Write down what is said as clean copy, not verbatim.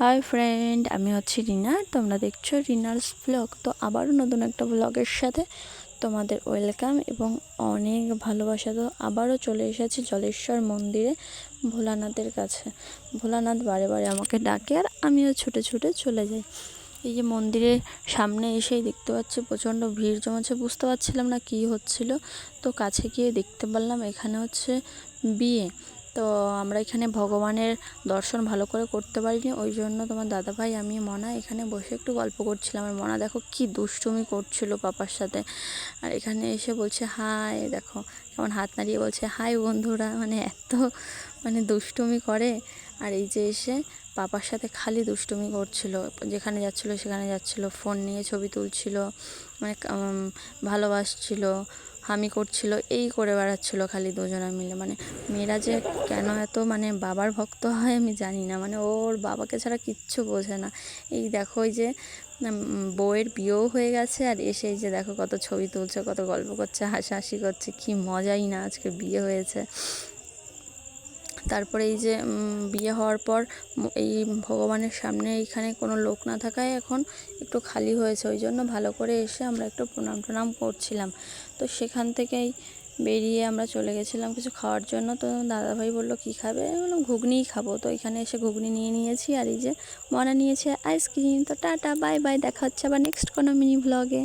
Hi friend, আমি হচ্ছি রিনা। তোমরা দেখছো রিনার্স ব্লগ। তো আবারও নতুন একটা ব্লগের সাথে তোমাদের ওয়েলকাম এবং অনেক ভালোবাসা। তো আবারও চলে এসেছি জলেশ্বর মন্দিরে, ভোলানাথের কাছে। ভোলানাথ বারে বারে আমাকে ডাকে আর আমিও ছুটে ছুটে চলে যাই। এই যে মন্দিরের সামনে এসেই দেখতে পাচ্ছি প্রচণ্ড ভিড় জমেছে, বুঝতে পারছিলাম না কী হচ্ছিল। তো কাছে গিয়ে দেখতে পারলাম এখানে হচ্ছে বিয়ে। তো আমরা এখানে ভগবানের দর্শন ভালো করে করতে পারিনি, ওই জন্য তোমার দাদাভাই আমি মনা এখানে বসে একটু গল্প করছিলাম। আর মনা দেখো কি দুষ্টুমি করছিল পাপার সাথে। আর এখানে এসে বলছে হাই, দেখো কেমন হাত নাড়িয়ে বলছে হাই বন্ধুরা, মানে এত দুষ্টুমি করে। আর এই যে এসে পাপার সাথে খালি দুষ্টুমি করছিল, যেখানে যাচ্ছিলো সেখানে যাচ্ছিলো, ফোন নিয়ে ছবি তুলছিল, ভালোবাসছিল, হামি করছিল, এই করে বেড়াচ্ছিল খালি দুজনে মিলে। মেয়েরা যে কেন এত বাবার ভক্ত হয় আমি জানি না, ওর বাবাকে ছাড়া কিচ্ছু বোঝে না। এই দেখো ওই যে বউয়ের বিয়েও হয়ে গেছে আর এসে এই যে দেখো কত ছবি তুলছে, কত গল্প করছে, হাসাহাসি করছে, কি মজাই না আজকে বিয়ে হয়েছে। তারপরে এই যে বিয়ে হওয়ার পর এই ভগবানের সামনে এইখানে কোনো লোক না থাকায় এখন একটু খালি হয়েছে, ওই জন্য ভালো করে এসে আমরা একটু প্রণাম করছিলাম। তো সেখান থেকেই বেরিয়ে আমরা চলে গেছিলাম কিছু খাওয়ার জন্য। তো দাদাভাই বললো কী খাবে, বললাম ঘুগনিই খাবো। তো এখানে এসে ঘুগনি নিয়ে নিয়েছি আর এই যে মনা নিয়েছে আইসক্রিম। তো টাটা, বাই বাই, দেখা হচ্ছে আবার নেক্সট কোনো মিনি ভ্লগে।